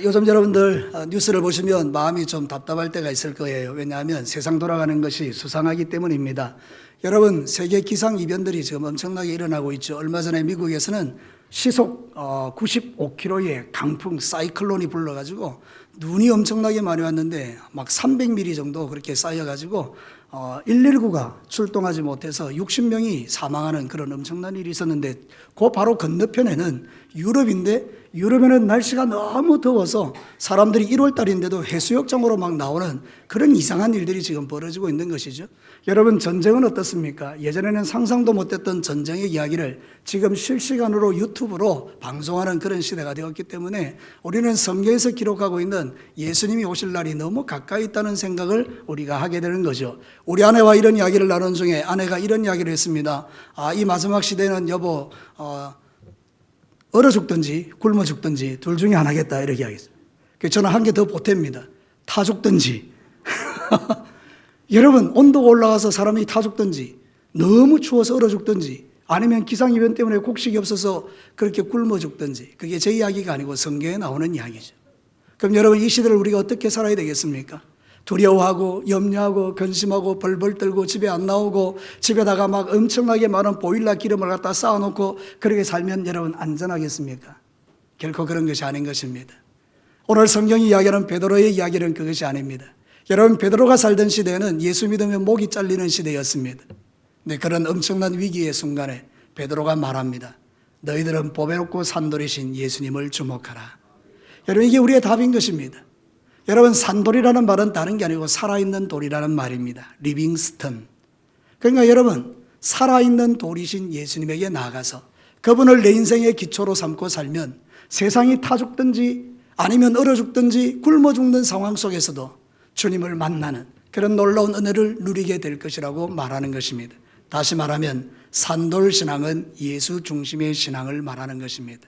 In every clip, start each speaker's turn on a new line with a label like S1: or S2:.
S1: 요즘 여러분들 뉴스를 보시면 마음이 좀 답답할 때가 있을 거예요. 왜냐하면 세상 돌아가는 것이 수상하기 때문입니다. 여러분, 세계 기상 이변들이 지금 엄청나게 일어나고 있죠. 얼마 전에 미국에서는 시속 95km의 강풍 사이클론이 불러가지고 눈이 엄청나게 많이 왔는데 막 300mm 정도 그렇게 쌓여가지고 119가 출동하지 못해서 60명이 사망하는 그런 엄청난 일이 있었는데, 그 바로 건너편에는 유럽인데, 유럽에는 날씨가 너무 더워서 사람들이 1월 달인데도 해수욕장으로 막 나오는 그런 이상한 일들이 지금 벌어지고 있는 것이죠. 여러분, 전쟁은 어떻습니까? 예전에는 상상도 못했던 전쟁의 이야기를 지금 실시간으로 유튜브로 방송하는 그런 시대가 되었기 때문에 우리는 성경에서 기록하고 있는 예수님이 오실 날이 너무 가까이 있다는 생각을 우리가 하게 되는 거죠. 우리 아내와 이런 이야기를 나눈 중에 아내가 이런 이야기를 했습니다. 이 마지막 시대는 여보, 얼어 죽든지 굶어 죽든지 둘 중에 하나겠다, 이렇게 이야기했어요. 저는 한 개 더 보탭니다. 타 죽든지. 여러분, 온도가 올라가서 사람이 타 죽든지, 너무 추워서 얼어 죽든지, 아니면 기상이변 때문에 곡식이 없어서 그렇게 굶어 죽든지, 그게 제 이야기가 아니고 성경에 나오는 이야기죠. 그럼 여러분, 이 시대를 우리가 어떻게 살아야 되겠습니까? 두려워하고 염려하고 근심하고 벌벌 떨고 집에 안 나오고 집에다가 막 엄청나게 많은 보일러 기름을 갖다 쌓아놓고 그렇게 살면 여러분 안전하겠습니까? 결코 그런 것이 아닌 것입니다. 오늘 성경이 이야기하는 베드로의 이야기는 그것이 아닙니다. 여러분, 베드로가 살던 시대에는 예수 믿으면 목이 잘리는 시대였습니다. 근데 그런 엄청난 위기의 순간에 베드로가 말합니다. 너희들은 보배롭고 산돌이신 예수님을 주목하라. 여러분, 이게 우리의 답인 것입니다. 여러분, 산돌이라는 말은 다른 게 아니고 살아있는 돌이라는 말입니다. 리빙스턴. 그러니까 여러분, 살아있는 돌이신 예수님에게 나아가서 그분을 내 인생의 기초로 삼고 살면 세상이 타 죽든지 아니면 얼어 죽든지 굶어 죽는 상황 속에서도 주님을 만나는 그런 놀라운 은혜를 누리게 될 것이라고 말하는 것입니다. 다시 말하면 산돌 신앙은 예수 중심의 신앙을 말하는 것입니다.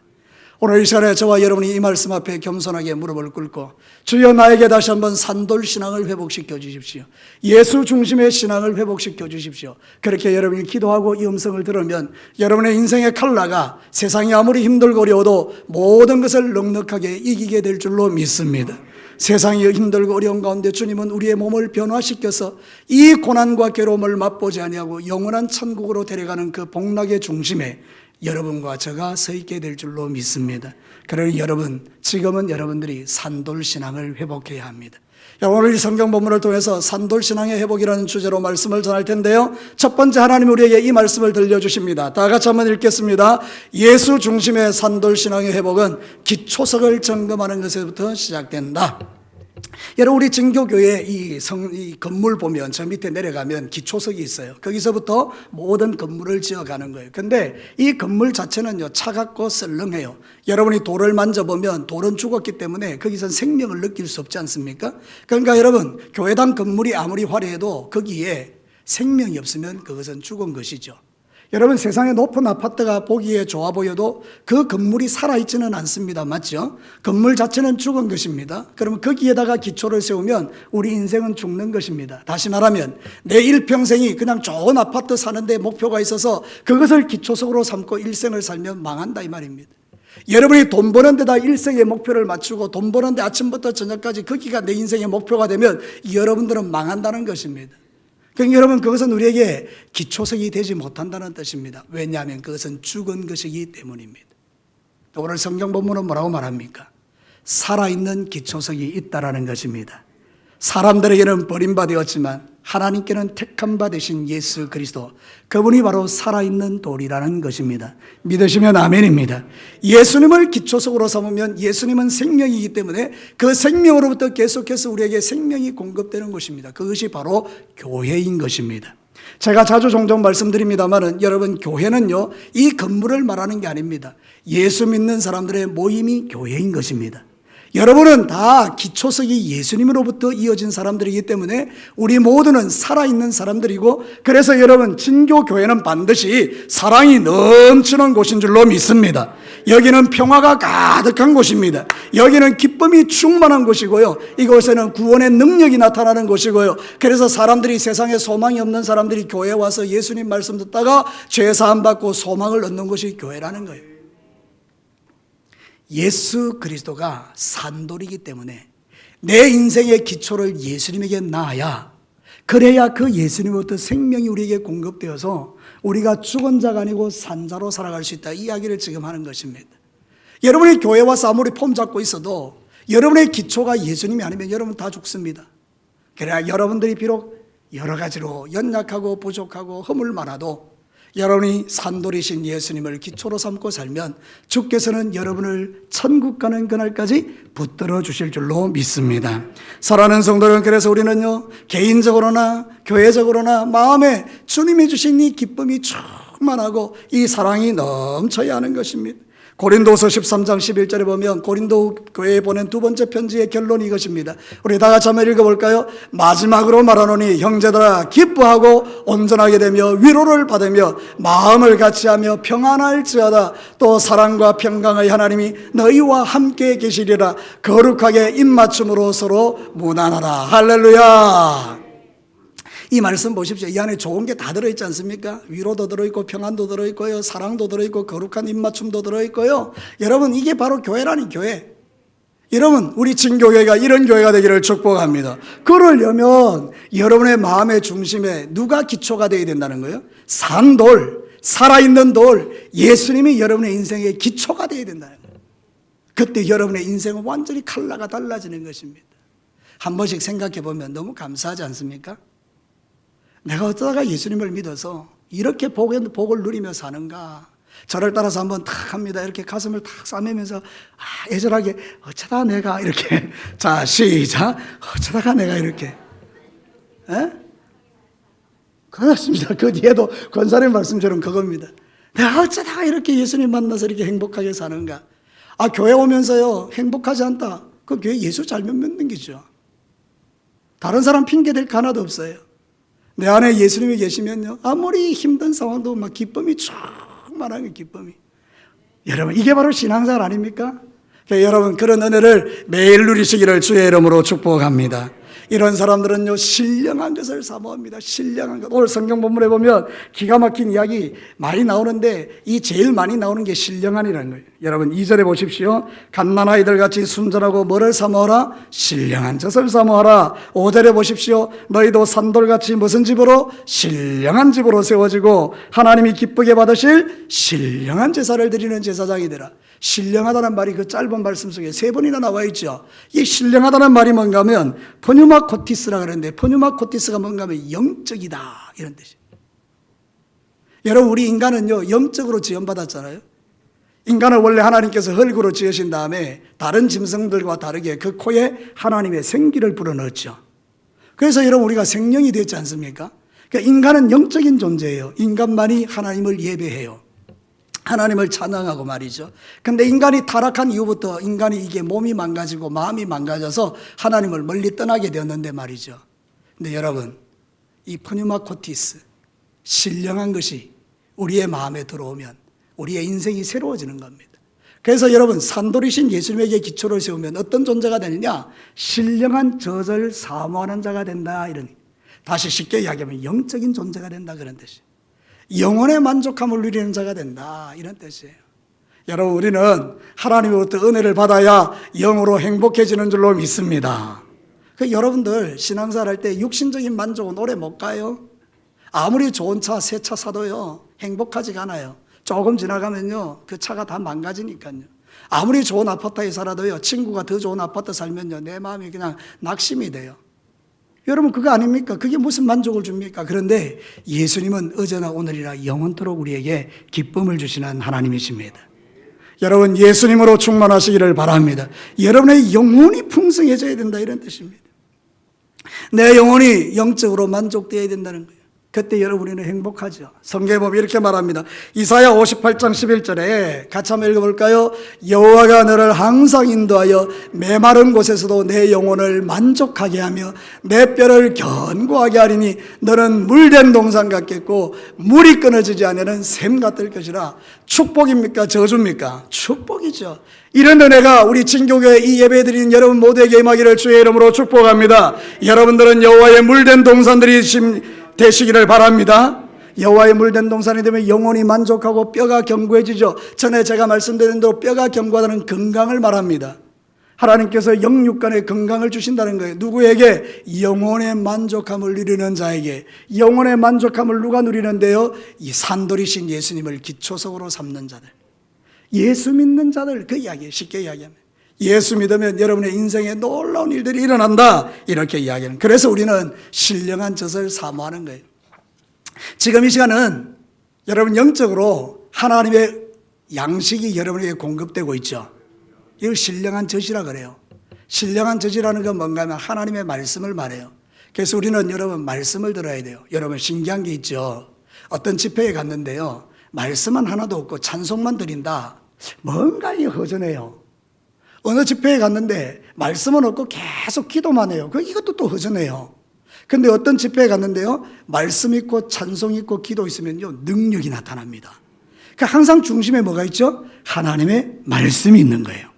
S1: 오늘 이 시간에 저와 여러분이 이 말씀 앞에 겸손하게 무릎을 꿇고 주여 나에게 다시 한번 산돌 신앙을 회복시켜 주십시오. 예수 중심의 신앙을 회복시켜 주십시오. 그렇게 여러분이 기도하고 이 음성을 들으면 여러분의 인생의 칼라가 세상이 아무리 힘들고 어려워도 모든 것을 넉넉하게 이기게 될 줄로 믿습니다. 세상이 힘들고 어려운 가운데 주님은 우리의 몸을 변화시켜서 이 고난과 괴로움을 맛보지 아니하고 영원한 천국으로 데려가는 그 복락의 중심에 여러분과 제가 서 있게 될 줄로 믿습니다. 그러니 여러분, 지금은 여러분들이 산돌 신앙을 회복해야 합니다. 오늘 이 성경 본문을 통해서 산돌 신앙의 회복이라는 주제로 말씀을 전할 텐데요, 첫 번째 하나님 우리에게 이 말씀을 들려주십니다. 다 같이 한번 읽겠습니다. 예수 중심의 산돌 신앙의 회복은 기초석을 점검하는 것에부터 시작된다. 여러분, 우리 증교교회 이 건물 보면 저 밑에 내려가면 기초석이 있어요. 거기서부터 모든 건물을 지어가는 거예요. 근데 이 건물 자체는요, 차갑고 썰렁해요. 여러분이 돌을 만져보면 돌은 죽었기 때문에 거기서 생명을 느낄 수 없지 않습니까? 그러니까 여러분, 교회당 건물이 아무리 화려해도 거기에 생명이 없으면 그것은 죽은 것이죠. 여러분, 세상에 높은 아파트가 보기에 좋아 보여도 그 건물이 살아있지는 않습니다. 맞죠? 건물 자체는 죽은 것입니다. 그러면 거기에다가 기초를 세우면 우리 인생은 죽는 것입니다. 다시 말하면 내 일평생이 그냥 좋은 아파트 사는데 목표가 있어서 그것을 기초석으로 삼고 일생을 살면 망한다, 이 말입니다. 여러분이 돈 버는 데다 일생의 목표를 맞추고 돈 버는 데 아침부터 저녁까지 거기가 내 인생의 목표가 되면 여러분들은 망한다는 것입니다. 그러니까 여러분, 그것은 우리에게 기초석이 되지 못한다는 뜻입니다. 왜냐하면 그것은 죽은 것이기 때문입니다. 오늘 성경 본문은 뭐라고 말합니까? 살아있는 기초석이 있다라는 것입니다. 사람들에게는 버림받았지만 하나님께는 택한 바 되신 예수 그리스도, 그분이 바로 살아있는 돌이라는 것입니다. 믿으시면 아멘입니다. 예수님을 기초석으로 삼으면 예수님은 생명이기 때문에 그 생명으로부터 계속해서 우리에게 생명이 공급되는 것입니다. 그것이 바로 교회인 것입니다. 제가 자주 종종 말씀드립니다만 여러분, 교회는요, 이 건물을 말하는 게 아닙니다. 예수 믿는 사람들의 모임이 교회인 것입니다. 여러분은 다 기초석이 예수님으로부터 이어진 사람들이기 때문에 우리 모두는 살아있는 사람들이고, 그래서 여러분, 진교교회는 반드시 사랑이 넘치는 곳인 줄로 믿습니다. 여기는 평화가 가득한 곳입니다. 여기는 기쁨이 충만한 곳이고요, 이곳에는 구원의 능력이 나타나는 곳이고요, 그래서 사람들이, 세상에 소망이 없는 사람들이 교회에 와서 예수님 말씀 듣다가 죄사함 받고 소망을 얻는 것이 교회라는 거예요. 예수 그리스도가 산돌이기 때문에 내 인생의 기초를 예수님에게 놔야, 그래야 그 예수님으로부터 생명이 우리에게 공급되어서 우리가 죽은 자가 아니고 산 자로 살아갈 수 있다. 이 이야기를 지금 하는 것입니다. 여러분의 교회 와서 아무리 폼 잡고 있어도 여러분의 기초가 예수님이 아니면 여러분 다 죽습니다. 그래야 여러분들이 비록 여러 가지로 연약하고 부족하고 허물 많아도 여러분이 산돌이신 예수님을 기초로 삼고 살면 주께서는 여러분을 천국 가는 그날까지 붙들어 주실 줄로 믿습니다. 사랑하는 성도는, 그래서 우리는요, 개인적으로나 교회적으로나 마음에 주님이 주신 이 기쁨이 충만하고 이 사랑이 넘쳐야 하는 것입니다. 고린도서 13장 11절에 보면 고린도 교회에 보낸 두 번째 편지의 결론이 이것입니다. 우리 다 같이 한번 읽어볼까요? 마지막으로 말하노니 형제들아, 기뻐하고 온전하게 되며 위로를 받으며 마음을 같이하며 평안할지어다. 또 사랑과 평강의 하나님이 너희와 함께 계시리라. 거룩하게 입맞춤으로 서로 무난하라. 할렐루야. 이 말씀 보십시오. 이 안에 좋은 게 다 들어있지 않습니까? 위로도 들어있고 평안도 들어있고요, 사랑도 들어있고 거룩한 입맞춤도 들어있고요. 여러분, 이게 바로 교회라니, 교회. 여러분, 우리 진교회가 이런 교회가 되기를 축복합니다. 그러려면 여러분의 마음의 중심에 누가 기초가 되어야 된다는 거예요? 산돌, 살아있는 돌, 예수님이 여러분의 인생의 기초가 되어야 된다는 거예요. 그때 여러분의 인생은 완전히 컬러가 달라지는 것입니다. 한 번씩 생각해 보면 너무 감사하지 않습니까? 내가 어쩌다가 예수님을 믿어서 이렇게 복을 누리며 사는가. 저를 따라서 한번 탁 합니다. 이렇게 가슴을 탁 싸매면서 애절하게 어쩌다 내가 이렇게. 자, 시작. 어쩌다가 내가 이렇게. 에? 그렇습니다. 그 뒤에도 권사님 말씀처럼 그겁니다. 내가 어쩌다가 이렇게 예수님 만나서 이렇게 행복하게 사는가. 교회 오면서요, 행복하지 않다. 그 교회 예수 잘못 믿는 거죠. 다른 사람 핑계 댈 거 하나도 없어요. 내 안에 예수님이 계시면요, 아무리 힘든 상황도 막 기쁨이 충만한 기쁨이. 여러분, 이게 바로 신앙생활 아닙니까? 여러분, 그런 은혜를 매일 누리시기를 주의 이름으로 축복합니다. 이런 사람들은요, 신령한 것을 사모합니다. 신령한 것. 오늘 성경 본문에 보면 기가 막힌 이야기 많이 나오는데 이 제일 많이 나오는 게 신령한이라는 거예요. 여러분, 2절에 보십시오. 갓난아이들 같이 순전하고 뭐를 사모하라? 신령한 젖을 사모하라. 5절에 보십시오. 너희도 산돌같이 무슨 집으로? 신령한 집으로 세워지고 하나님이 기쁘게 받으실 신령한 제사를 드리는 제사장이 되라. 신령하다는 말이 그 짧은 말씀 속에 3번이나 나와 있죠. 이 신령하다는 말이 뭔가 하면 포뉴마코티스라 그러는데, 포뉴마코티스가 뭔가 하면 영적이다 이런 뜻이에요. 여러분, 우리 인간은요, 영적으로 지음받았잖아요. 인간을 원래 하나님께서 흙으로 지으신 다음에 다른 짐승들과 다르게 그 코에 하나님의 생기를 불어넣었죠. 그래서 여러분, 우리가 생명이 되었지 않습니까? 그러니까 인간은 영적인 존재예요. 인간만이 하나님을 예배해요. 하나님을 찬양하고 말이죠. 근데 인간이 타락한 이후부터 인간이 이게 몸이 망가지고 마음이 망가져서 하나님을 멀리 떠나게 되었는데 말이죠. 근데 여러분, 이 프뉴마코티스, 신령한 것이 우리의 마음에 들어오면 우리의 인생이 새로워지는 겁니다. 그래서 여러분, 산돌이신 예수님에게 기초를 세우면 어떤 존재가 되느냐? 신령한 젖을 사모하는 자가 된다. 이런, 다시 쉽게 이야기하면 영적인 존재가 된다 그런 뜻이에요. 영혼의 만족함을 누리는 자가 된다 이런 뜻이에요. 여러분, 우리는 하나님으로부터 은혜를 받아야 영으로 행복해지는 줄로 믿습니다. 여러분들 신앙생활 할 때 육신적인 만족은 오래 못 가요. 아무리 좋은 차, 새 차 사도요, 행복하지가 않아요. 조금 지나가면요, 그 차가 다 망가지니까요. 아무리 좋은 아파트에 살아도요, 친구가 더 좋은 아파트 살면요, 내 마음이 그냥 낙심이 돼요. 여러분, 그거 아닙니까? 그게 무슨 만족을 줍니까? 그런데 예수님은 어제나 오늘이라 영원토록 우리에게 기쁨을 주시는 하나님이십니다. 여러분, 예수님으로 충만하시기를 바랍니다. 여러분의 영혼이 풍성해져야 된다 이런 뜻입니다. 내 영혼이 영적으로 만족되어야 된다는 거예요. 그때 여러분, 우리는 행복하죠. 성경에 보면 이렇게 말합니다. 이사야 58장 11절에 같이 한번 읽어볼까요? 여호와가 너를 항상 인도하여 메마른 곳에서도 내 영혼을 만족하게 하며 내 뼈를 견고하게 하리니 너는 물된 동산 같겠고 물이 끊어지지 않는 샘 같을 것이라. 축복입니까? 저주입니까? 축복이죠. 이런 은혜가 우리 진교회 이 예배 드리는 여러분 모두에게 임하기를 주의 이름으로 축복합니다. 여러분들은 여호와의 물된 동산들이 되시기를 바랍니다. 여호와의 물된 동산이 되면 영혼이 만족하고 뼈가 견고해지죠. 전에 제가 말씀드린 대로 뼈가 견고하다는 건강을 말합니다. 하나님께서 영육간의 건강을 주신다는 거예요. 누구에게? 영혼의 만족함을 누리는 자에게. 영혼의 만족함을 누가 누리는데요? 이 산돌이신 예수님을 기초석으로 삼는 자들, 예수 믿는 자들, 그 이야기예요. 쉽게 이야기하면 예수 믿으면 여러분의 인생에 놀라운 일들이 일어난다, 이렇게 이야기하는. 그래서 우리는 신령한 젖을 사모하는 거예요. 지금 이 시간은 여러분 영적으로 하나님의 양식이 여러분에게 공급되고 있죠. 이걸 신령한 젖이라 그래요. 신령한 젖이라는 건 뭔가 하면 하나님의 말씀을 말해요. 그래서 우리는 여러분 말씀을 들어야 돼요. 여러분 신기한 게 있죠. 어떤 집회에 갔는데요, 말씀은 하나도 없고 찬송만 드린다. 뭔가 이게 허전해요. 어느 집회에 갔는데 말씀은 없고 계속 기도만 해요. 이것도 또 허전해요. 근데 어떤 집회에 갔는데요, 말씀 있고 찬송 있고 기도 있으면요, 능력이 나타납니다. 그러니까 항상 중심에 뭐가 있죠? 하나님의 말씀이 있는 거예요.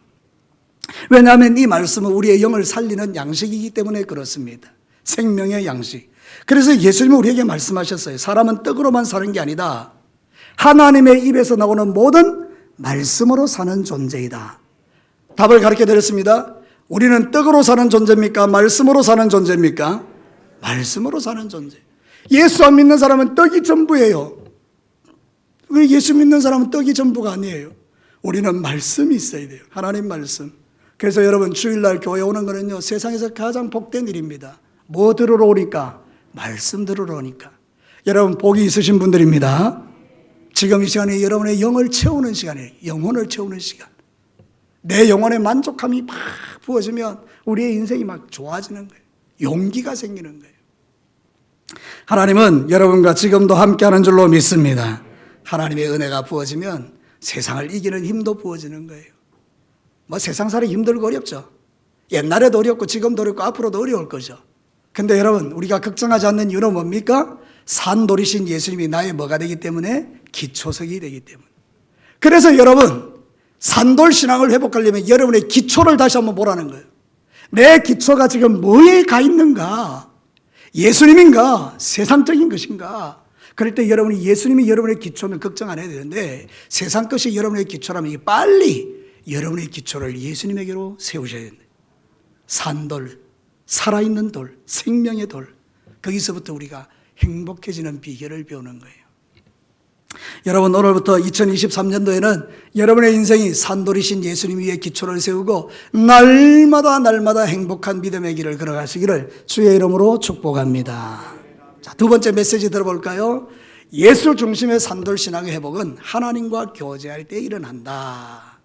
S1: 왜냐하면 이 말씀은 우리의 영을 살리는 양식이기 때문에 그렇습니다. 생명의 양식. 그래서 예수님은 우리에게 말씀하셨어요. 사람은 떡으로만 사는 게 아니다. 하나님의 입에서 나오는 모든 말씀으로 사는 존재이다. 답을 가르쳐 드렸습니다. 우리는 떡으로 사는 존재입니까? 말씀으로 사는 존재입니까? 말씀으로 사는 존재. 예수 안 믿는 사람은 떡이 전부예요. 왜 예수 믿는 사람은 떡이 전부가 아니에요? 우리는 말씀이 있어야 돼요. 하나님 말씀. 그래서 여러분 주일날 교회 오는 거는요, 세상에서 가장 복된 일입니다. 뭐 들으러 오니까? 말씀 들으러 오니까. 여러분 복이 있으신 분들입니다. 지금 이 시간이 여러분의 영을 채우는 시간이에요. 영혼을 채우는 시간. 내 영혼의 만족함이 막 부어지면 우리의 인생이 막 좋아지는 거예요. 용기가 생기는 거예요. 하나님은 여러분과 지금도 함께하는 줄로 믿습니다. 하나님의 은혜가 부어지면 세상을 이기는 힘도 부어지는 거예요. 뭐 세상살이 힘들고 어렵죠. 옛날에도 어렵고 지금도 어렵고 앞으로도 어려울 거죠. 근데 여러분 우리가 걱정하지 않는 이유는 뭡니까? 산돌이신 예수님이 나의 뭐가 되기 때문에? 기초석이 되기 때문에. 그래서 여러분 산돌 신앙을 회복하려면 여러분의 기초를 다시 한번 보라는 거예요. 내 기초가 지금 뭐에 가 있는가? 예수님인가? 세상적인 것인가? 그럴 때 여러분이 예수님이 여러분의 기초면 걱정 안 해야 되는데, 세상 것이 여러분의 기초라면 빨리 여러분의 기초를 예수님에게로 세우셔야 된다. 산돌, 살아있는 돌, 생명의 돌, 거기서부터 우리가 행복해지는 비결을 배우는 거예요. 여러분 오늘부터 2023년도에는 여러분의 인생이 산돌이신 예수님 위에 기초를 세우고 날마다 행복한 믿음의 길을 걸어가시기를 주의 이름으로 축복합니다. 자, 두 번째 메시지 들어볼까요? 예수 중심의 산돌 신앙의 회복은 하나님과 교제할 때 일어난다.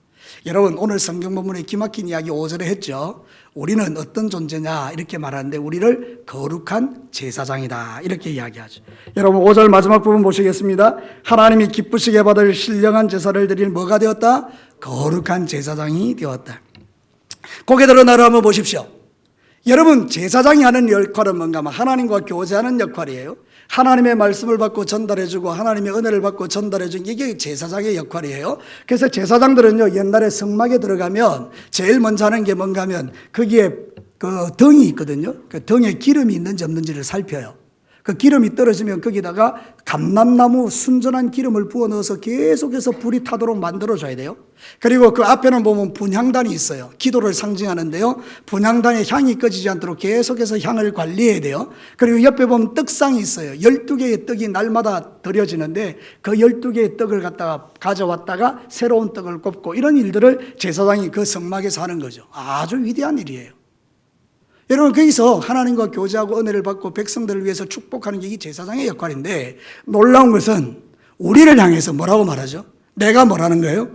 S1: 여러분 오늘 성경 본문에 기막힌 이야기 5절에 했죠. 우리는 어떤 존재냐 이렇게 말하는데 우리를 거룩한 제사장이다 이렇게 이야기하죠. 여러분 5절 마지막 부분 보시겠습니다. 하나님이 기쁘시게 받을 신령한 제사를 드릴 뭐가 되었다? 거룩한 제사장이 되었다. 고개 들어 나를 한번 보십시오. 여러분 제사장이 하는 역할은 뭔가 하면 하나님과 교제하는 역할이에요. 하나님의 말씀을 받고 전달해주고 하나님의 은혜를 받고 전달해주는 이게 제사장의 역할이에요. 그래서 제사장들은요 옛날에 성막에 들어가면 제일 먼저 하는 게 뭔가 하면 거기에 그 덩이 있거든요. 그 덩에 기름이 있는지 없는지를 살펴요. 그 기름이 떨어지면 거기다가 감람나무 순전한 기름을 부어 넣어서 계속해서 불이 타도록 만들어줘야 돼요. 그리고 그 앞에는 보면 분향단이 있어요. 기도를 상징하는데요. 분향단의 향이 꺼지지 않도록 계속해서 향을 관리해야 돼요. 그리고 옆에 보면 떡상이 있어요. 12개의 떡이 날마다 드려지는데 그 12개의 떡을 갖다가 가져왔다가 새로운 떡을 꼽고 이런 일들을 제사장이 그 성막에서 하는 거죠. 아주 위대한 일이에요. 여러분 거기서 하나님과 교제하고 은혜를 받고 백성들을 위해서 축복하는 게 이 제사장의 역할인데 놀라운 것은 우리를 향해서 뭐라고 말하죠? 내가 뭐라는 거예요?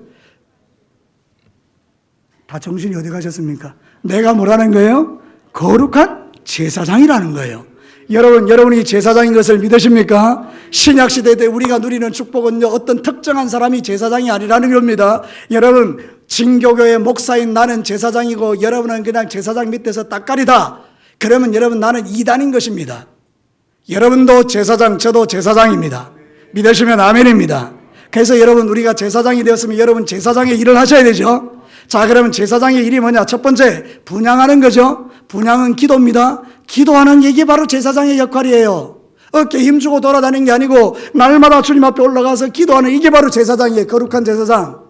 S1: 다 정신이 어디 가셨습니까? 내가 뭐라는 거예요? 거룩한 제사장이라는 거예요. 여러분이 제사장인 것을 믿으십니까? 신약시대 때 우리가 누리는 축복은요 어떤 특정한 사람이 제사장이 아니라는 겁니다. 여러분 진교교의 목사인 나는 제사장이고 여러분은 그냥 제사장 밑에서 따까리다. 그러면 여러분 나는 이단인 것입니다. 여러분도 제사장, 저도 제사장입니다. 믿으시면 아멘입니다. 그래서 여러분 우리가 제사장이 되었으면 여러분 제사장의 일을 하셔야 되죠. 자, 그러면 제사장의 일이 뭐냐? 첫 번째 분향하는 거죠. 분향은 기도입니다. 기도하는 게 이게 바로 제사장의 역할이에요. 어깨에 힘주고 돌아다니는 게 아니고 날마다 주님 앞에 올라가서 기도하는 이게 바로 제사장이에요. 거룩한 제사장.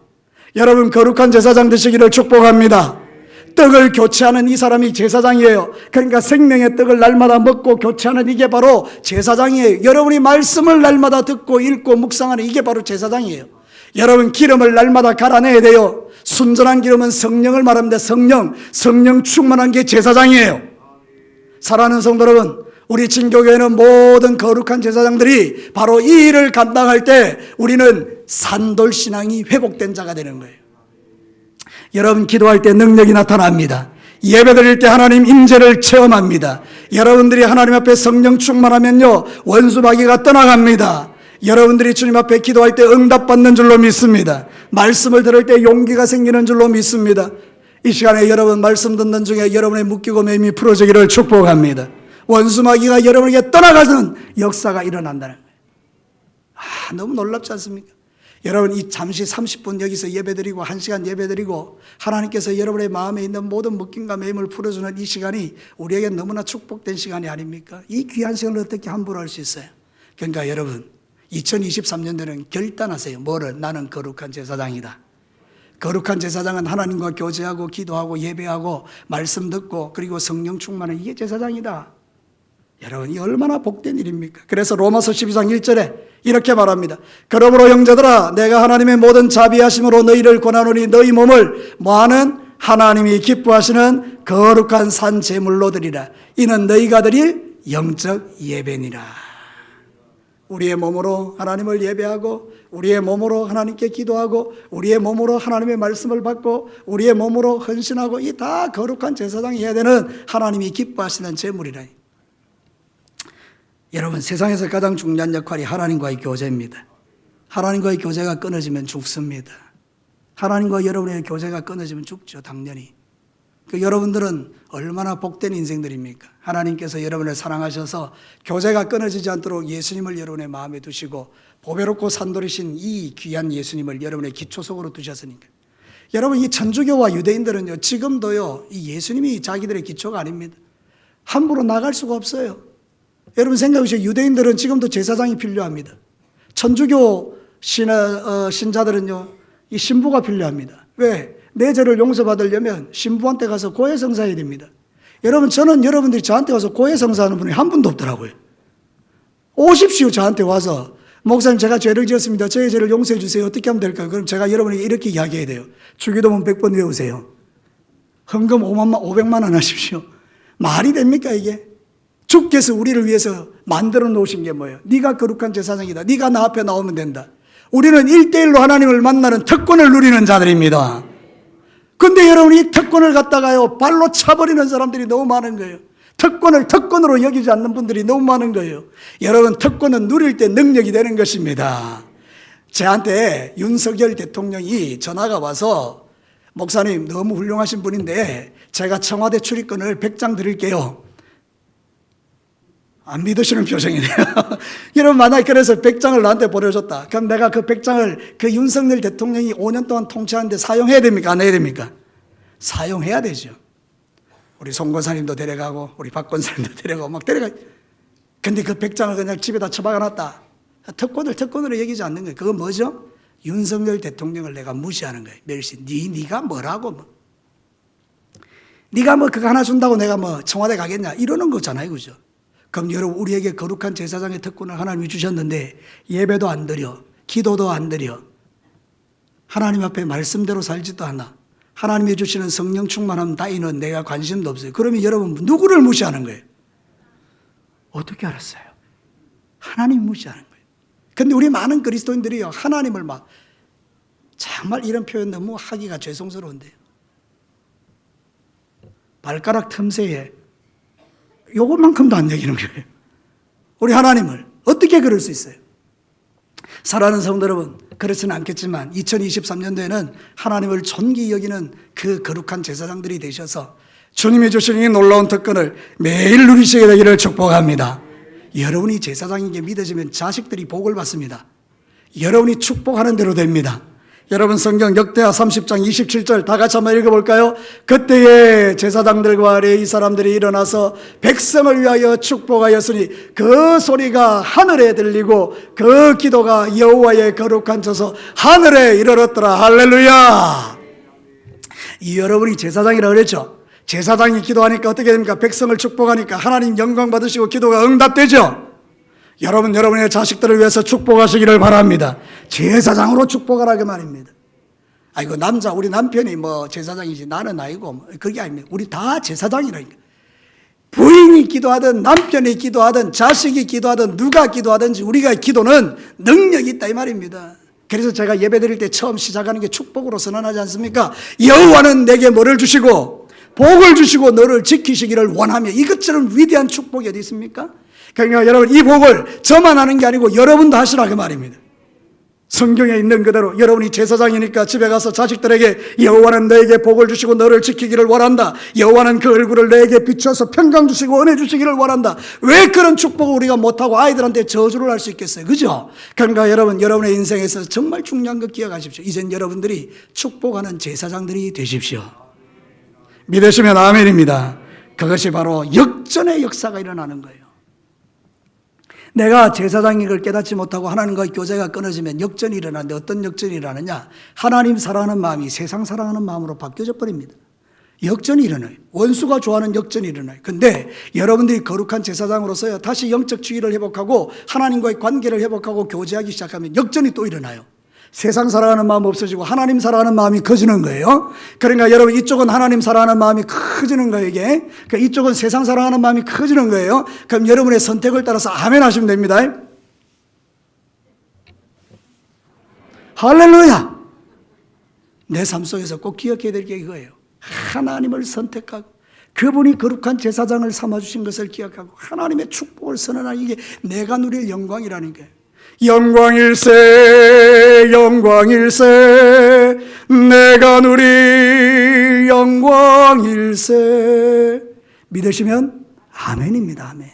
S1: 여러분 거룩한 제사장 되시기를 축복합니다. 떡을 교체하는 이 사람이 제사장이에요. 그러니까 생명의 떡을 날마다 먹고 교체하는 이게 바로 제사장이에요. 여러분이 말씀을 날마다 듣고 읽고 묵상하는 이게 바로 제사장이에요. 여러분 기름을 날마다 갈아내야 돼요. 순전한 기름은 성령을 말합니다. 성령 충만한 게 제사장이에요. 사랑하는 성도 여러분, 우리 진교교회는 모든 거룩한 제사장들이 바로 이 일을 감당할 때 우리는 산돌신앙이 회복된 자가 되는 거예요. 여러분 기도할 때 능력이 나타납니다. 예배드릴 때 하나님 임재를 체험합니다. 여러분들이 하나님 앞에 성령 충만하면요 원수 마귀가 떠나갑니다. 여러분들이 주님 앞에 기도할 때 응답받는 줄로 믿습니다. 말씀을 들을 때 용기가 생기는 줄로 믿습니다. 이 시간에 여러분 말씀 듣는 중에 여러분의 묶이고 매임이 풀어지기를 축복합니다. 원수 마귀가 여러분에게 떠나가는 역사가 일어난다는 거예요. 너무 놀랍지 않습니까? 여러분 이 잠시 30분 여기서 예배드리고 1시간 예배드리고 하나님께서 여러분의 마음에 있는 모든 묶임과 매임을 풀어주는 이 시간이 우리에게 너무나 축복된 시간이 아닙니까? 이 귀한 시간을 어떻게 함부로 할 수 있어요? 그러니까 여러분 2023년도에는 결단하세요. 뭐를? 나는 거룩한 제사장이다. 거룩한 제사장은 하나님과 교제하고 기도하고 예배하고 말씀 듣고 그리고 성령 충만한 이게 제사장이다. 여러분 이 얼마나 복된 일입니까? 그래서 로마서 12장 1절에 이렇게 말합니다. 그러므로 형제들아 내가 하나님의 모든 자비하심으로 너희를 권하노니 너희 몸을 뭐하는? 하나님이 기뻐하시는 거룩한 산 제물로 드리라. 이는 너희가 드릴 영적 예배니라. 우리의 몸으로 하나님을 예배하고 우리의 몸으로 하나님께 기도하고 우리의 몸으로 하나님의 말씀을 받고 우리의 몸으로 헌신하고 이 다 거룩한 제사장이 해야 되는 하나님이 기뻐하시는 제물이라. 여러분 세상에서 가장 중요한 역할이 하나님과의 교제입니다. 하나님과의 교제가 끊어지면 죽습니다. 하나님과 여러분의 교제가 끊어지면 죽죠. 당연히. 여러분들은 얼마나 복된 인생들입니까? 하나님께서 여러분을 사랑하셔서 교제가 끊어지지 않도록 예수님을 여러분의 마음에 두시고 보배롭고 산돌이신 이 귀한 예수님을 여러분의 기초 속으로 두셨으니까. 여러분 이 천주교와 유대인들은요 지금도요 이 예수님이 자기들의 기초가 아닙니다. 함부로 나갈 수가 없어요. 여러분 생각해보세요. 유대인들은 지금도 제사장이 필요합니다. 천주교 신자들은요 이 신부가 필요합니다. 왜? 내 죄를 용서받으려면 신부한테 가서 고해성사해야 됩니다. 여러분 저는 여러분들이 저한테 와서 고해성사하는 분이 한 분도 없더라고요. 오십시오. 저한테 와서 목사님 제가 죄를 지었습니다. 저의 죄를 용서해 주세요. 어떻게 하면 될까요? 그럼 제가 여러분에게 이렇게 이야기해야 돼요. 주기도문 100번 외우세요. 헌금 500만 원 하십시오. 말이 됩니까 이게? 주께서 우리를 위해서 만들어 놓으신 게 뭐예요? 네가 거룩한 제사장이다. 네가 나 앞에 나오면 된다. 우리는 1대1로 하나님을 만나는 특권을 누리는 자들입니다. 근데 여러분 이 특권을 갖다가요 발로 차버리는 사람들이 너무 많은 거예요. 특권을 특권으로 여기지 않는 분들이 너무 많은 거예요. 여러분 특권은 누릴 때 능력이 되는 것입니다. 저한테 윤석열 대통령이 전화가 와서 목사님 너무 훌륭하신 분인데 제가 청와대 출입권을 100장 드릴게요. 안 믿으시는 표정이네요. 여러분 만약에 그래서 100장을 나한테 보내줬다. 그럼 내가 그 100장을 그 윤석열 대통령이 5년 동안 통치하는데 사용해야 됩니까? 안 해야 됩니까? 사용해야 되죠. 우리 송 권사님도 데려가고 우리 박 권사님도 데려가고 막 데려가. 근데 그 100장을 그냥 집에다 처박아놨다. 특권으로 여기지 않는 거예요. 그건 뭐죠? 윤석열 대통령을 내가 무시하는 거예요. 멸시. 네가 뭐라고 뭐. 네가 뭐 그거 하나 준다고 내가 뭐 청와대 가겠냐 이러는 거잖아요. 그죠? 그럼 여러분 우리에게 거룩한 제사장의 특권을 하나님이 주셨는데 예배도 안 드려 기도도 안 드려 하나님 앞에 말씀대로 살지도 않아 하나님이 주시는 성령 충만함 따위는 내가 관심도 없어요. 그러면 여러분 누구를 무시하는 거예요? 어떻게 알았어요? 하나님 무시하는 거예요. 근데 우리 많은 그리스도인들이요 하나님을 막 정말 이런 표현 너무 하기가 죄송스러운데요. 발가락 틈새에 요것만큼도 안 여기는 거예요. 우리 하나님을 어떻게 그럴 수 있어요? 사랑하는 성도 여러분, 그렇지는 않겠지만 2023년도에는 하나님을 존귀히 여기는 그 거룩한 제사장들이 되셔서 주님이 주신 이 놀라운 특권을 매일 누리시게 되기를 축복합니다. 여러분이 제사장인 게 믿어지면 자식들이 복을 받습니다. 여러분이 축복하는 대로 됩니다. 여러분 성경 역대하 30장 27절 다 같이 한번 읽어볼까요? 그때에 제사장들과 레위 사람들이 일어나서 백성을 위하여 축복하였으니 그 소리가 하늘에 들리고 그 기도가 여호와의 거룩한 저서 하늘에 이르렀더라. 할렐루야. 이 여러분이 제사장이라고 그랬죠. 제사장이 기도하니까 어떻게 됩니까? 백성을 축복하니까 하나님 영광 받으시고 기도가 응답되죠. 여러분, 여러분의 자식들을 위해서 축복하시기를 바랍니다. 제사장으로 축복하라 그 말입니다. 아이고 남자 우리 남편이 뭐 제사장이지 나는 아니고 뭐 그게 아닙니다. 우리 다 제사장이라니까. 부인이 기도하든 남편이 기도하든 자식이 기도하든 누가 기도하든지 우리가 기도는 능력이 있다 이 말입니다. 그래서 제가 예배 드릴 때 처음 시작하는 게 축복으로 선언하지 않습니까? 여호와는 내게 뭐를 주시고 복을 주시고 너를 지키시기를 원하며, 이것처럼 위대한 축복이 어디 있습니까? 그러니까 여러분 이 복을 저만 하는 게 아니고 여러분도 하시라 그 말입니다. 성경에 있는 그대로 여러분이 제사장이니까 집에 가서 자식들에게 여호와는 너에게 복을 주시고 너를 지키기를 원한다. 여호와는 그 얼굴을 너에게 비춰서 평강 주시고 은혜 주시기를 원한다. 왜 그런 축복을 우리가 못하고 아이들한테 저주를 할 수 있겠어요? 그죠? 그러니까 여러분, 여러분의 인생에서 정말 중요한 거 기억하십시오. 이젠 여러분들이 축복하는 제사장들이 되십시오. 믿으시면 아멘입니다. 그것이 바로 역전의 역사가 일어나는 거예요. 내가 제사장인 걸 깨닫지 못하고 하나님과의 교제가 끊어지면 역전이 일어나는데 어떤 역전이 일어나느냐? 하나님 사랑하는 마음이 세상 사랑하는 마음으로 바뀌어져 버립니다. 역전이 일어나요. 원수가 좋아하는 역전이 일어나요. 근데 여러분들이 거룩한 제사장으로서요 다시 영적 주의를 회복하고 하나님과의 관계를 회복하고 교제하기 시작하면 역전이 또 일어나요. 세상 사랑하는 마음 없어지고 하나님 사랑하는 마음이 커지는 거예요. 그러니까 여러분 이쪽은 하나님 사랑하는 마음이 커지는 거예요. 이게 그러니까 이쪽은 세상 사랑하는 마음이 커지는 거예요. 그럼 여러분의 선택을 따라서 아멘 하시면 됩니다. 할렐루야. 내 삶 속에서 꼭 기억해야 될 게 이거예요. 하나님을 선택하고 그분이 거룩한 제사장을 삼아주신 것을 기억하고 하나님의 축복을 선언하는 이게 내가 누릴 영광이라는 거예요. 영광일세 영광일세 내가 누릴 영광일세. 믿으시면 아멘입니다. 아멘.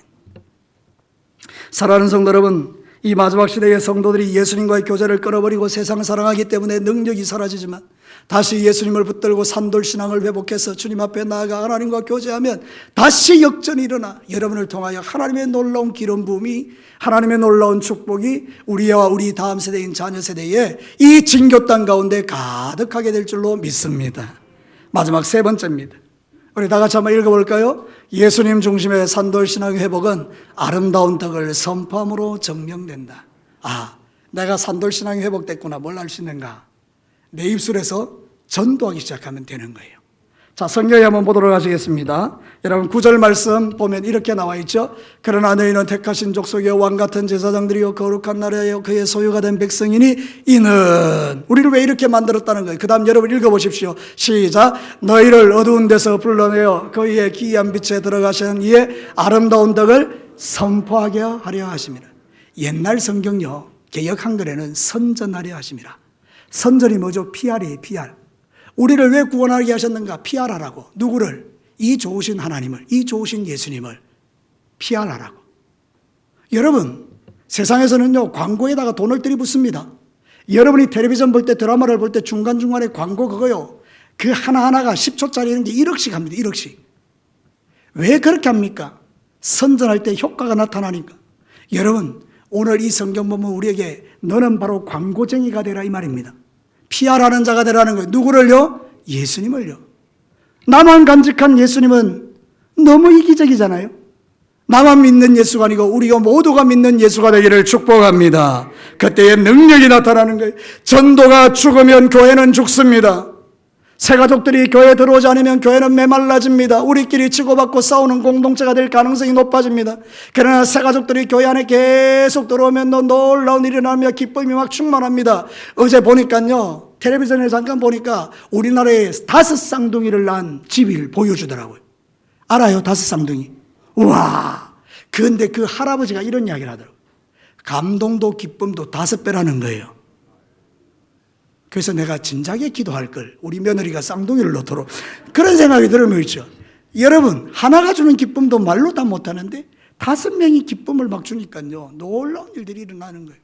S1: 사랑하는 성도 여러분, 이 마지막 시대의 성도들이 예수님과의 교제를 끊어버리고 세상을 사랑하기 때문에 능력이 사라지지만 다시 예수님을 붙들고 산돌신앙을 회복해서 주님 앞에 나아가 하나님과 교제하면 다시 역전이 일어나 여러분을 통하여 하나님의 놀라운 기름 부음이, 하나님의 놀라운 축복이 우리와 우리 다음 세대인 자녀 세대에 이 진교 땅 가운데 가득하게 될 줄로 믿습니다. 마지막 세 번째입니다. 우리 다 같이 한번 읽어볼까요? 예수님 중심의 산돌신앙 회복은 아름다운 덕을 선포함으로 증명된다. 아, 내가 산돌신앙이 회복됐구나. 뭘 알 수 있는가? 내 입술에서 전도하기 시작하면 되는 거예요. 자, 성경에 한번 보도록 하시겠습니다. 여러분 9절 말씀 보면 이렇게 나와 있죠. 그러나 너희는 택하신 족속이요 왕같은 제사장들이요 거룩한 나라요 그의 소유가 된 백성이니 이는, 우리를 왜 이렇게 만들었다는 거예요. 그 다음 여러분 읽어보십시오. 시작. 너희를 어두운 데서 불러내어 그의 기이한 빛에 들어가신 이의 아름다운 덕을 선포하게 하려 하심이라. 옛날 성경요 개역 한글에는 선전하려 하심이라. 선전이 뭐죠? PR이에요. PR. 우리를 왜 구원하게 하셨는가? PR하라고. 누구를? 이 좋으신 하나님을, 이 좋으신 예수님을 PR하라고. 여러분, 세상에서는요 광고에다가 돈을 들이붓습니다. 여러분이 텔레비전 볼 때, 드라마를 볼 때 중간중간에 광고 그거요, 그 하나하나가 10초짜리 이런 게 1억씩 합니다. 1억씩. 왜 그렇게 합니까? 선전할 때 효과가 나타나니까. 여러분, 오늘 이 성경 보면 우리에게 너는 바로 광고쟁이가 되라 이 말입니다. PR하는 자가 되라는 거예요. 누구를요? 예수님을요. 나만 간직한 예수님은 너무 이기적이잖아요. 나만 믿는 예수가 아니고 우리가 모두가 믿는 예수가 되기를 축복합니다. 그때의 능력이 나타나는 거예요. 전도가 죽으면 교회는 죽습니다. 새가족들이 교회에 들어오지 않으면 교회는 메말라집니다. 우리끼리 치고받고 싸우는 공동체가 될 가능성이 높아집니다. 그러나 새가족들이 교회 안에 계속 들어오면 놀라운 일이 일어나며 기쁨이 막 충만합니다. 어제 보니까요, 텔레비전에 잠깐 보니까 우리나라에 5쌍둥이를 낳은 집을 보여주더라고요. 알아요? 5쌍둥이. 우와. 그런데 그 할아버지가 이런 이야기를 하더라고요. 감동도 기쁨도 5배라는 거예요. 그래서 내가 진작에 기도할 걸, 우리 며느리가 쌍둥이를 놓도록, 그런 생각이 들으면 있죠. 여러분, 하나가 주는 기쁨도 말로 다 못하는데 5명이 기쁨을 막 주니까요 놀라운 일들이 일어나는 거예요.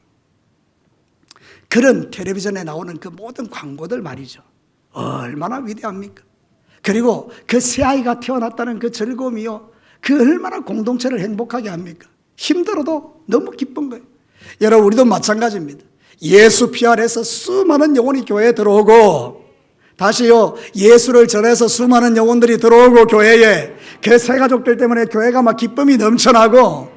S1: 그런 텔레비전에 나오는 그 모든 광고들 말이죠. 얼마나 위대합니까? 그리고 그 새아이가 태어났다는 그 즐거움이요, 그 얼마나 공동체를 행복하게 합니까? 힘들어도 너무 기쁜 거예요. 여러분, 우리도 마찬가지입니다. 예수 피 아래서 수많은 영혼이 교회에 들어오고, 다시요, 예수를 전해서 수많은 영혼들이 들어오고 교회에, 그 새 가족들 때문에 교회가 막 기쁨이 넘쳐나고,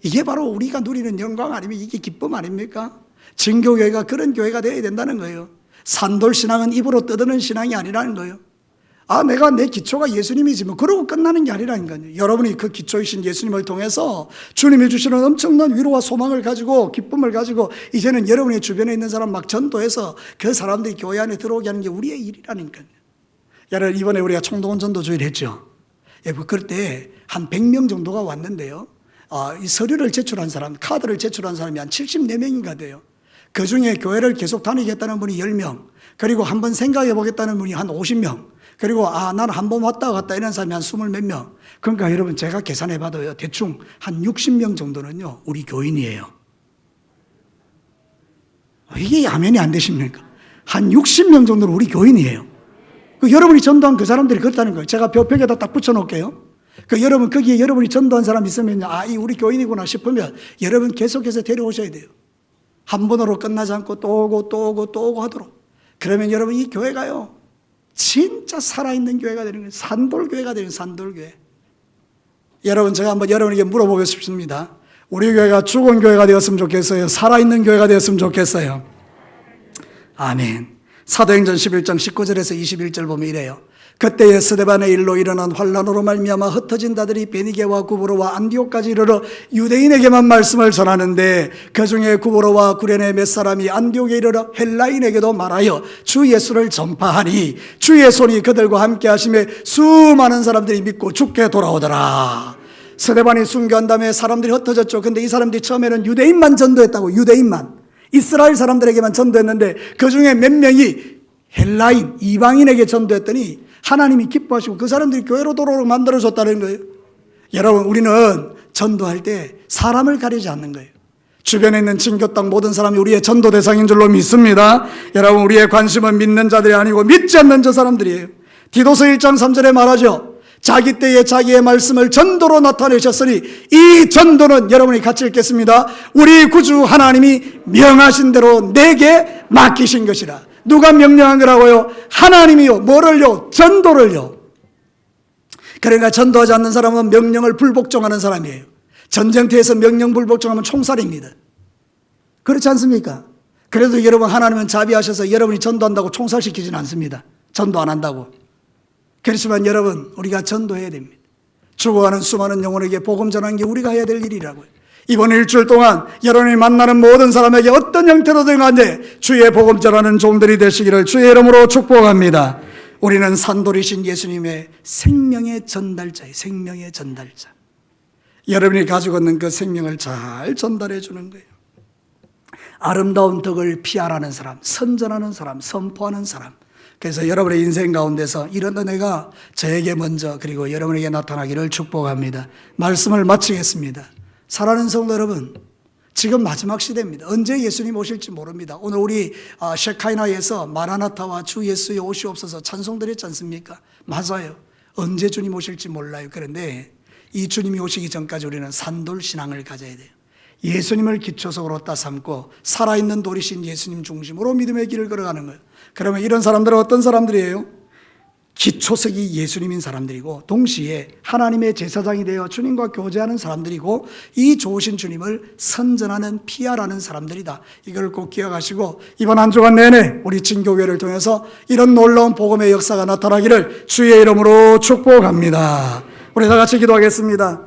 S1: 이게 바로 우리가 누리는 영광 아니면 이게 기쁨 아닙니까? 진교교회가 그런 교회가 되어야 된다는 거예요. 산돌신앙은 입으로 떠드는 신앙이 아니라는 거예요. 내가 내 기초가 예수님이지 뭐 그러고 끝나는 게 아니라니까요. 여러분이 그 기초이신 예수님을 통해서 주님이 주시는 엄청난 위로와 소망을 가지고, 기쁨을 가지고, 이제는 여러분의 주변에 있는 사람 막 전도해서 그 사람들이 교회 안에 들어오게 하는 게 우리의 일이라니까요. 여러분, 이번에 우리가 총동원 전도주의를 했죠. 그럴 때 한 100명 정도가 왔는데요, 이 서류를 제출한 사람, 카드를 제출한 사람이 한 74명인가 돼요. 그 중에 교회를 계속 다니겠다는 분이 10명, 그리고 한번 생각해 보겠다는 분이 한 50명, 그리고 나는 한 번 왔다 갔다 이런 사람이 한 20 몇 명. 그러니까 여러분, 제가 계산해 봐도요, 대충 한 60명 정도는요 우리 교인이에요. 이게 아멘이 안 되십니까? 한 60명 정도는 우리 교인이에요. 여러분이 전도한 그 사람들이 그렇다는 거예요. 제가 벽에다 딱 붙여 놓을게요. 여러분, 거기에 여러분이 전도한 사람 있으면, 이 우리 교인이구나 싶으면 여러분 계속해서 데려오셔야 돼요. 한 번으로 끝나지 않고 또 오고 또 오고 또 오고 하도록. 그러면 여러분, 이 교회가요 진짜 살아있는 교회가 되는 거예요. 산돌교회가 되는 산돌교회. 여러분, 제가 한번 여러분에게 물어보고 싶습니다. 우리 교회가 죽은 교회가 되었으면 좋겠어요? 살아있는 교회가 되었으면 좋겠어요? 아멘. 사도행전 11장 19절에서 21절 보면 이래요. 그때에 스데반의 일로 일어난 환란으로 말미암아 흩어진 자들이 베니게와 구브로와 안디옥까지 이르러 유대인에게만 말씀을 전하는데, 그 중에 구브로와 구레네 몇 사람이 안디옥에 이르러 헬라인에게도 말하여 주 예수를 전파하니 주의 손이 그들과 함께 하심에 수많은 사람들이 믿고 죽게 돌아오더라. 스데반이 순교한 다음에 사람들이 흩어졌죠. 근데 이 사람들이 처음에는 유대인만 전도했다고. 유대인만, 이스라엘 사람들에게만 전도했는데 그 중에 몇 명이 헬라인, 이방인에게 전도했더니 하나님이 기뻐하시고 그 사람들이 교회로 돌아오도록 만들어줬다는 거예요. 여러분, 우리는 전도할 때 사람을 가리지 않는 거예요. 주변에 있는 친교 땅 모든 사람이 우리의 전도 대상인 줄로 믿습니다. 여러분, 우리의 관심은 믿는 자들이 아니고 믿지 않는 저 사람들이에요. 디도서 1장 3절에 말하죠. 자기 때에 자기의 말씀을 전도로 나타내셨으니 이 전도는, 여러분이 같이 읽겠습니다. 우리 구주 하나님이 명하신 대로 내게 맡기신 것이라. 누가 명령한 거라고요? 하나님이요. 뭐를요? 전도를요. 그러니까 전도하지 않는 사람은 명령을 불복종하는 사람이에요. 전쟁터에서 명령 불복종하면 총살입니다. 그렇지 않습니까? 그래도 여러분, 하나님은 자비하셔서 여러분이 전도한다고 총살시키지는 않습니다. 전도 안 한다고. 그렇지만 여러분, 우리가 전도해야 됩니다. 죽어가는 수많은 영혼에게 복음 전하는 게 우리가 해야 될 일이라고요. 이번 일주일 동안 여러분이 만나는 모든 사람에게 어떤 형태로든 간에 주의 복음 전하는 종들이 되시기를 주의 이름으로 축복합니다. 우리는 산돌이신 예수님의 생명의 전달자예요. 생명의 전달자. 여러분이 가지고 있는 그 생명을 잘 전달해 주는 거예요. 아름다운 덕을 피하라는 사람, 선전하는 사람, 선포하는 사람. 그래서 여러분의 인생 가운데서 이런 은혜가 저에게 먼저, 그리고 여러분에게 나타나기를 축복합니다. 말씀을 마치겠습니다. 사랑하는 성도 여러분, 지금 마지막 시대입니다. 언제 예수님 오실지 모릅니다. 오늘 우리 셰카이나에서 마라나타와 주 예수의 오시옵소서 찬송드렸지 않습니까? 맞아요. 언제 주님 오실지 몰라요. 그런데 이 주님이 오시기 전까지 우리는 산돌 신앙을 가져야 돼요. 예수님을 기초석으로 따삼고 살아있는 돌이신 예수님 중심으로 믿음의 길을 걸어가는 거예요. 그러면 이런 사람들은 어떤 사람들이에요? 기초석이 예수님인 사람들이고, 동시에 하나님의 제사장이 되어 주님과 교제하는 사람들이고, 이 좋으신 주님을 선전하는 PR하는 사람들이다. 이걸 꼭 기억하시고 이번 한 주간 내내 우리 진교회를 통해서 이런 놀라운 복음의 역사가 나타나기를 주의 이름으로 축복합니다. 우리 다 같이 기도하겠습니다.